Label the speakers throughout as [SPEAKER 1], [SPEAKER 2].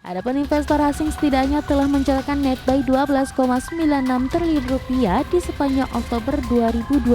[SPEAKER 1] Adapun investor asing setidaknya telah mencatatkan net buy 12,96 triliun rupiah di sepanjang Oktober 2025,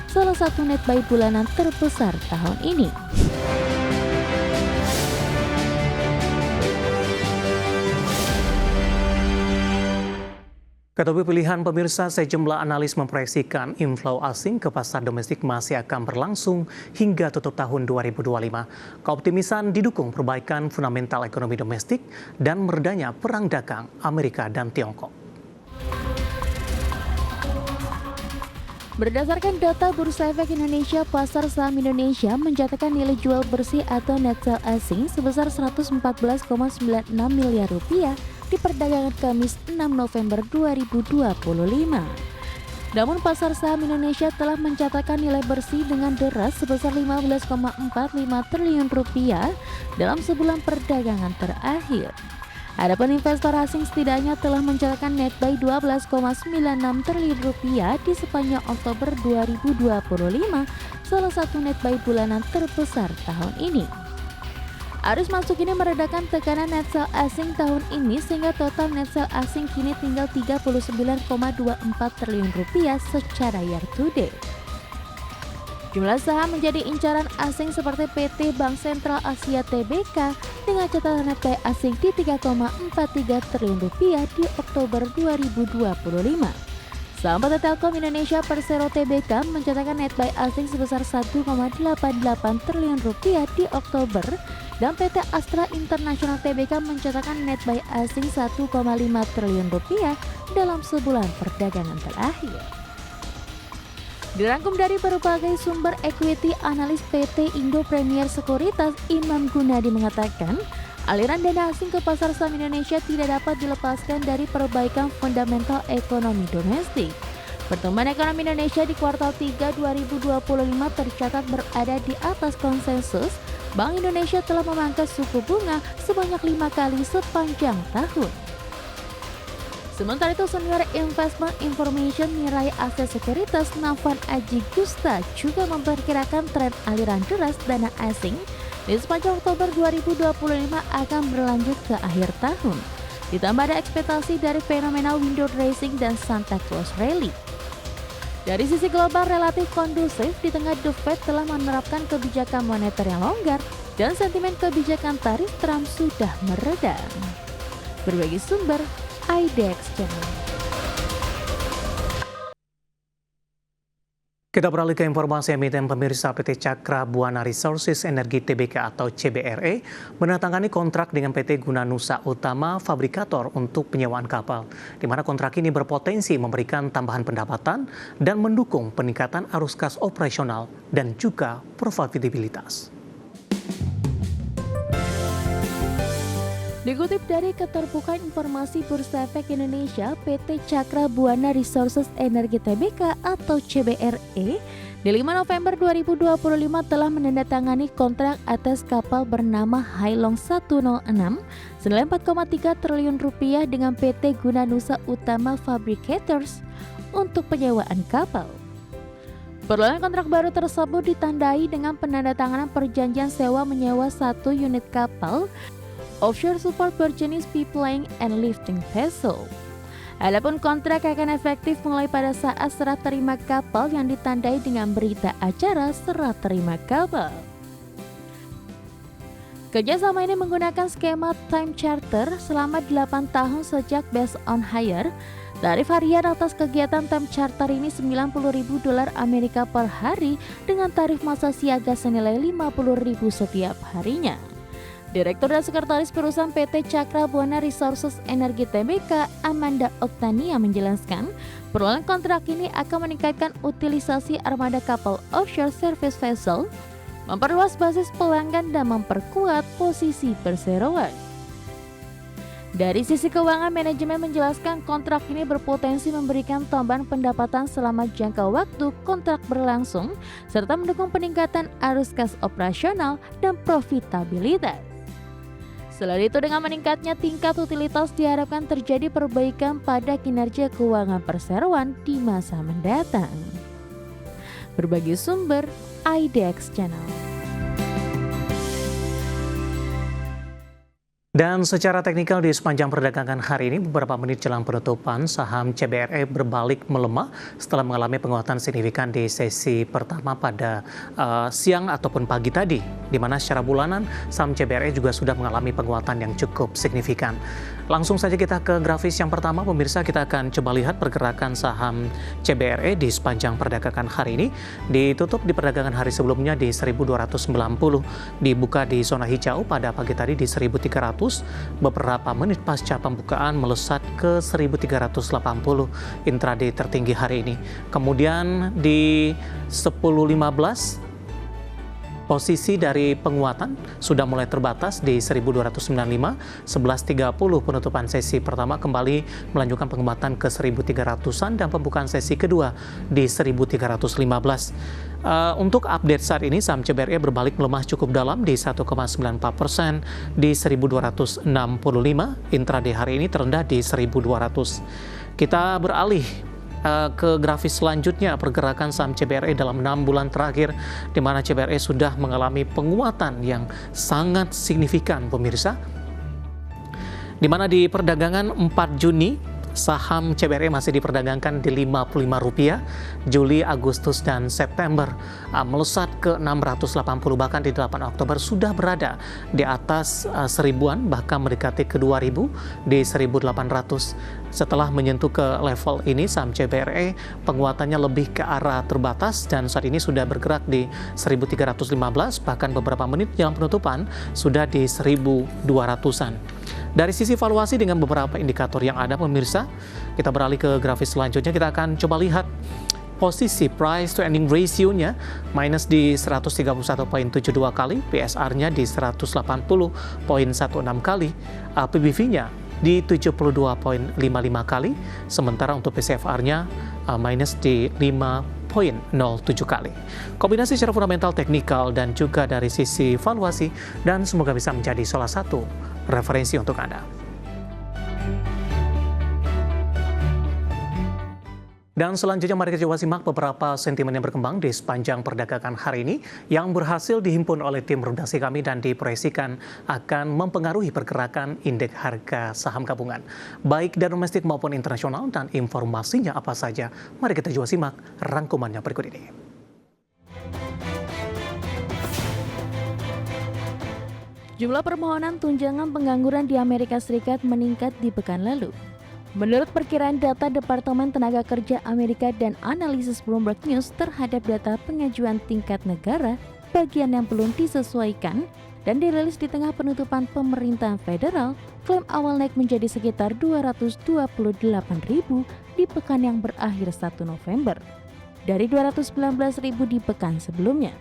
[SPEAKER 1] salah satu net buy bulanan terbesar tahun ini.
[SPEAKER 2] Ketahui pilihan pemirsa, sejumlah analis memproyeksikan inflow asing ke pasar domestik masih akan berlangsung hingga tutup tahun 2025. Keoptimisan didukung perbaikan fundamental ekonomi domestik dan meredanya perang dagang Amerika dan Tiongkok.
[SPEAKER 1] Berdasarkan data Bursa Efek Indonesia, pasar saham Indonesia mencatatkan nilai jual bersih atau net sell asing sebesar 114,96 miliar rupiah di perdagangan Kamis 6 November 2025. Namun pasar saham Indonesia telah mencatatkan nilai bersih dengan deras sebesar 15,45 triliun rupiah dalam sebulan perdagangan terakhir. Adapun investor asing setidaknya telah mencatatkan net buy 12,96 triliun rupiah di sepanjang Oktober 2025, salah satu net buy bulanan terbesar tahun ini. Arus masuk ini meredakan tekanan net sell asing tahun ini sehingga total net sell asing kini tinggal 39,24 triliun rupiah secara year to date. Jumlah saham menjadi incaran asing seperti PT Bank Sentral Asia Tbk dengan catatan net buy asing di 3,43 triliun rupiah di Oktober 2025. Saham PT Telkom Indonesia Persero Tbk mencatatkan net buy asing sebesar 1,88 triliun rupiah di Oktober dan PT Astra International Tbk mencatatkan net buy asing 1,5 triliun rupiah dalam sebulan perdagangan terakhir. Dirangkum dari berbagai sumber equity, analis PT Indo Premier Sekuritas Imam Gunadi mengatakan, aliran dana asing ke pasar saham Indonesia tidak dapat dilepaskan dari perbaikan fundamental ekonomi domestik. Pertumbuhan ekonomi Indonesia di kuartal 3 2025 tercatat berada di atas konsensus. Bank Indonesia telah memangkas suku bunga sebanyak 5 kali sepanjang tahun. Sementara itu, Senior Investment Information Nilai Aset Sekuritas Nafan Aji Gusta juga memperkirakan tren aliran deras dana asing di sepanjang Oktober 2025 akan berlanjut ke akhir tahun. Ditambah ada ekspektasi dari fenomena window dressing dan Santa Claus Rally. Dari sisi global relatif kondusif, di tengah The Fed telah menerapkan kebijakan moneter yang longgar dan sentimen kebijakan tarif Trump sudah mereda. Berbagi sumber, IDX Channel.
[SPEAKER 2] Kita beralih ke informasi emiten pemirsa. PT Cakra Buana Resources Energi Tbk atau CBRE menandatangani kontrak dengan PT Guna Nusa Utama Fabrikator untuk penyewaan kapal, di mana kontrak ini berpotensi memberikan tambahan pendapatan dan mendukung peningkatan arus kas operasional dan juga profitabilitas.
[SPEAKER 1] Dikutip dari Keterbukaan Informasi Bursa Efek Indonesia, PT Cakra Buana Resources Energi Tbk atau CBRE di 5 November 2025 telah menandatangani kontrak atas kapal bernama Hailong 106 senilai 4,3 triliun rupiah dengan PT Guna Nusa Utama Fabricators untuk penyewaan kapal. Perluan kontrak baru tersebut ditandai dengan penandatanganan perjanjian sewa menyewa 1 unit kapal Offshore Support Bargees Pipeline and Lifting Vessel. Adapun kontrak akan efektif mulai pada saat serah terima kapal yang ditandai dengan berita acara serah terima kapal. Kerjasama ini menggunakan skema time charter selama 8 tahun sejak based on hire. Tarif harian atas kegiatan time charter ini $90.000 Amerika per hari dengan tarif masa siaga senilai $50.000 setiap harinya. Direktur dan Sekretaris Perusahaan PT Cakra Buana Resources Energi Tbk, Amanda Oktania menjelaskan, perluan kontrak ini akan meningkatkan utilisasi armada kapal offshore service vessel, memperluas basis pelanggan dan memperkuat posisi perseroan. Dari sisi keuangan, manajemen menjelaskan kontrak ini berpotensi memberikan tambahan pendapatan selama jangka waktu kontrak berlangsung, serta mendukung peningkatan arus kas operasional dan profitabilitas. Selain itu, dengan meningkatnya tingkat utilitas diharapkan terjadi perbaikan pada kinerja keuangan perseroan di masa mendatang. Berbagi sumber, IDX Channel.
[SPEAKER 2] Dan secara teknikal di sepanjang perdagangan hari ini, beberapa menit jelang penutupan, saham CBRE berbalik melemah setelah mengalami penguatan signifikan di sesi pertama pada siang ataupun pagi tadi, di mana secara bulanan saham CBRE juga sudah mengalami penguatan yang cukup signifikan. Langsung saja kita ke grafis yang pertama, pemirsa, kita akan coba lihat pergerakan saham CBRE di sepanjang perdagangan hari ini. Ditutup di perdagangan hari sebelumnya di 1.290, dibuka di zona hijau pada pagi tadi di 1.300. Beberapa menit pasca pembukaan melesat ke 1.380 intraday tertinggi hari ini. Kemudian di 10.15 posisi dari penguatan sudah mulai terbatas di 1.295, 11.30 penutupan sesi pertama kembali melanjutkan penguatan ke 1.300-an dan pembukaan sesi kedua di 1.315. Untuk update saat ini, saham CBRE berbalik melemah cukup dalam di 1,94% di 1.265, intraday hari ini terendah di 1.200. Kita beralih ke grafis selanjutnya, pergerakan saham CBRE dalam 6 bulan terakhir, di mana CBRE sudah mengalami penguatan yang sangat signifikan, pemirsa. Di mana di perdagangan 4 Juni, saham CBRE masih diperdagangkan di Rp55, Juli, Agustus, dan September melesat ke 680, bahkan di 8 Oktober sudah berada di atas 1000-an, bahkan mendekati ke 2000 di 1800. Setelah menyentuh ke level ini, saham CBRE penguatannya lebih ke arah terbatas dan saat ini sudah bergerak di 1315, bahkan beberapa menit jelang penutupan sudah di 1200-an. Dari sisi valuasi dengan beberapa indikator yang ada, pemirsa, kita beralih ke grafis selanjutnya. Kita akan coba lihat posisi price to earning ratio-nya minus di 131.72 kali, PSR-nya di 180.16 kali, PBV-nya di 72.55 kali, sementara untuk PCFR-nya minus di 5.07 kali. Kombinasi secara fundamental, teknikal, dan juga dari sisi valuasi, dan semoga bisa menjadi salah satu referensi untuk Anda. Dan selanjutnya mari kita coba simak beberapa sentimen yang berkembang di sepanjang perdagangan hari ini yang berhasil dihimpun oleh tim redaksi kami dan diproyeksikan akan mempengaruhi pergerakan indeks harga saham gabungan, baik dari domestik maupun internasional, dan informasinya apa saja. Mari kita coba simak rangkumannya berikut ini.
[SPEAKER 1] Jumlah permohonan tunjangan pengangguran di Amerika Serikat meningkat di pekan lalu. Menurut perkiraan data Departemen Tenaga Kerja Amerika dan analisis Bloomberg News terhadap data pengajuan tingkat negara, bagian yang belum disesuaikan dan dirilis di tengah penutupan pemerintahan federal, klaim awal naik menjadi sekitar 228.000 di pekan yang berakhir 1 November, dari 219.000 di pekan sebelumnya.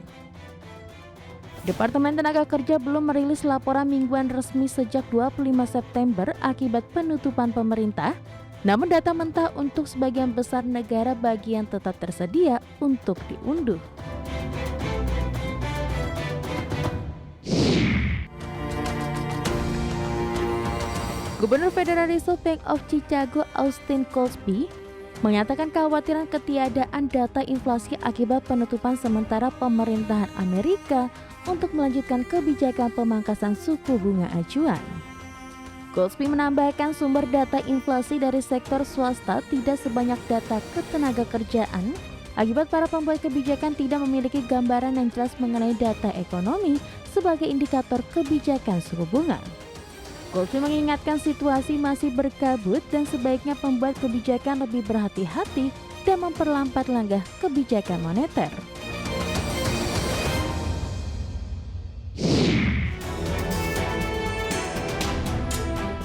[SPEAKER 1] Departemen Tenaga Kerja belum merilis laporan mingguan resmi sejak 25 September akibat penutupan pemerintah, namun data mentah untuk sebagian besar negara bagian tetap tersedia untuk diunduh. Gubernur Federal Reserve Bank of Chicago, Austin Goolsbee, mengatakan kekhawatiran ketiadaan data inflasi akibat penutupan sementara pemerintahan Amerika untuk melanjutkan kebijakan pemangkasan suku bunga acuan. Goolsbee menambahkan sumber data inflasi dari sektor swasta tidak sebanyak data ketenagakerjaan akibat para pembuat kebijakan tidak memiliki gambaran yang jelas mengenai data ekonomi sebagai indikator kebijakan suku bunga. Goolsbee mengingatkan situasi masih berkabut dan sebaiknya pembuat kebijakan lebih berhati-hati dan memperlambat langkah kebijakan moneter.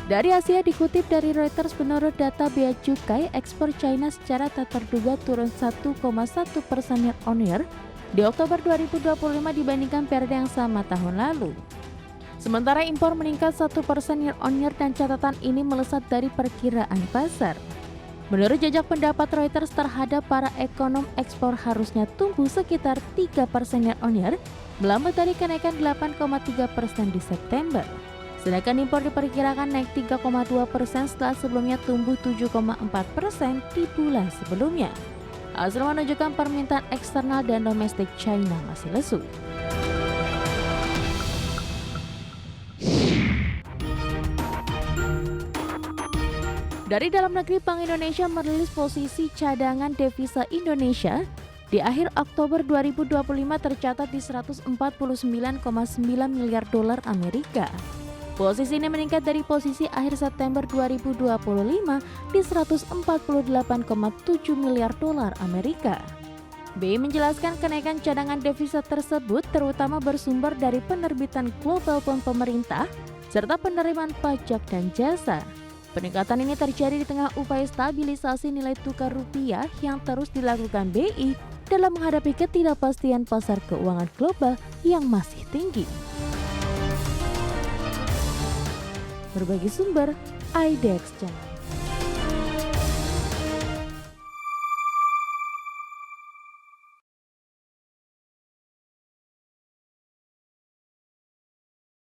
[SPEAKER 1] Dari Asia, dikutip dari Reuters, menurut data bea cukai, ekspor China secara tak terduga turun 1,1% year-on-year di Oktober 2025 dibandingkan periode yang sama tahun lalu. Sementara impor meningkat 1% year-on-year dan catatan ini melesat dari perkiraan pasar. Menurut jajak pendapat Reuters terhadap para ekonom, ekspor harusnya tumbuh sekitar 3% year-on-year, melambat dari kenaikan 8,3% di September. Sedangkan impor diperkirakan naik 3,2% setelah sebelumnya tumbuh 7,4% di bulan sebelumnya. Hasil menunjukkan permintaan eksternal dan domestik China masih lesu. Dari dalam negeri, Bank Indonesia merilis posisi cadangan devisa Indonesia di akhir Oktober 2025 tercatat di 149,9 miliar dolar Amerika. Posisi ini meningkat dari posisi akhir September 2025 di 148,7 miliar dolar Amerika. BI menjelaskan kenaikan cadangan devisa tersebut terutama bersumber dari penerbitan global bond pemerintah serta penerimaan pajak dan jasa. Peningkatan ini terjadi di tengah upaya stabilisasi nilai tukar rupiah yang terus dilakukan BI dalam menghadapi ketidakpastian pasar keuangan global yang masih tinggi. Berbagi sumber, IDEX Channel.